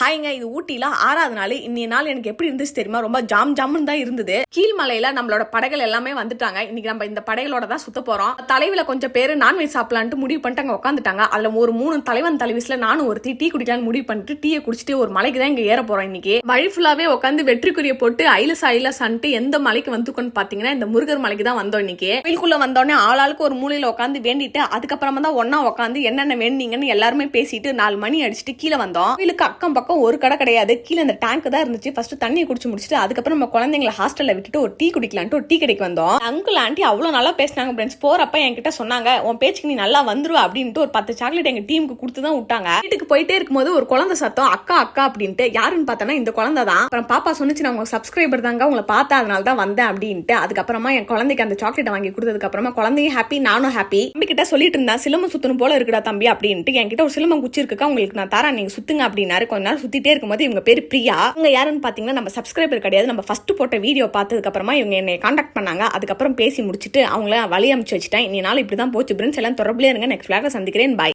ஹாய்ங்க, இது ஊட்டில 6வது நாள். இன்னைய நாள் எனக்கு எப்படி இருந்துச்சு தெரியுமா? ரொம்ப ஜாம்னு தான் இருந்தது. கீழ்மலையில நம்மளோட படைகள் எல்லாமே வந்துட்டாங்க. இன்னைக்கு நம்ம இந்த படைகளோட தான் சுத்த போறோம். தலைவில கொஞ்சம் பேர் நான்வெஜ் சாப்பிடலான்ட்டு முடிவு பண்ணிட்டு அங்க உட்காந்துட்டாங்க. அதுல ஒரு 3 தலைவன் தலைவிஸ்ல நானும் ஒருத்தி டீ குடிக்கலான்னு முடிவு பண்ணிட்டு டீயை குடிச்சிட்டு ஒரு மலைக்கு தான் இங்க ஏற போறோம். இன்னைக்கு வழி ஃபுல்லாவே உட்காந்து வெற்றிக்குரிய போட்டு ஐலசான்ட்டு எந்த மலைக்கு வந்துக்கோன்னு பாத்தீங்கன்னா இந்த முருகர் மலைக்கு தான் வந்தோம். இன்னைக்கு கோயிலுக்குள்ள வந்தோடனே ஆளாளுக்கு ஒரு மூலையில உட்காந்து வேண்டிட்டு அதுக்கப்புறமா தான் ஒன்னா உட்காந்து என்னென்ன வேண்டிங்கன்னு எல்லாருமே பேசிட்டு 4 மணி அடிச்சுட்டு கீழே வந்தோம். கோயிலுக்கு அக்கம் பக்கம் ஒரு கடை கிடையாது. கீழே அந்த டேங்க் தான் இருந்துச்சு. ஃபர்ஸ்ட் தண்ணியை குடிச்சு முடிச்சுட்டு அதுக்கப்புறம் நம்ம குழந்தைங்களை ஹாஸ்டல்ல விட்டுட்டு ஒரு டீ குடிக்கலான்ட்டு ஒரு டீ கடைக்கு வந்தோம். அங்கிள் ஆண்டி அவ்வளவு நல்லா பேசினாங்க ஃப்ரெண்ட்ஸ். போறப்ப என்கிட்ட சொன்னாங்க, உன் பேச்சுக்கு நீ நல்லா வந்துருவா அப்படின்ட்டு ஒரு 10 சாக்லேட் எங்க டீமுக்கு கொடுத்து தான் விட்டாங்க. வீட்டுக்கு போயிட்டே இருக்கும்போது ஒரு குழந்தை சத்தம் அக்கா அப்படின்ட்டு. யாருன்னு பார்த்தனா இந்த குழந்தை தான். அப்புறம் பாப்பா சொன்னிச்சு, நான் உங்க சப்ஸ்கிரைபர் தாங்க, உங்களை பார்த்தா அதனால தான் வந்தேன் அப்படின்ட்டு. அதுக்கப்புறமா என் குழந்தைக்கு அந்த சாக்லேட் வாங்கி கொடுத்ததுக்கு அப்புறமா குழந்தையும் ஹாப்பி, நானும் ஹாப்பி. தம்பி கிட்ட சொல்லிட்டு இருந்தா சிலம்பம் சுத்தணும் போல இருக்குடா தம்பி அப்படின்ட்டு. என்கிட்ட ஒரு சிலம்பம் குச்சி இருக்குக்கா, உங்களுக்கு நான் தரேன், நீங்க சுத்துங்க அப்படின்னாரு. கொஞ்ச நேரம் சுத்திட்டே இருக்கும்போது இவங்க பேரு பிரியா. இவங்க யாருன்னு பாத்தீங்கன்னா நம்ம சப்ஸ்கிரைபர் கிடையாது. நம்ம ஃபர்ஸ்ட் போட்ட வீடியோ பார்த்ததுக்கு அப்புறமா இவங்க என்னை கான்டாக்ட் பண்ணாங்க. அதுக்கப்புறம் பேசி முடிச்சுட்டு அவங்கள வழி அமைச்சு வச்சுட்டேன். இன்னைய நாள் இப்படிதான் போச்சு. ஃப்ரெண்ட்ஸ் எல்லாம் தொடர்புல இருங்க. நெக்ஸ்ட் விளாக சந்திக்கிறேன். பாய்.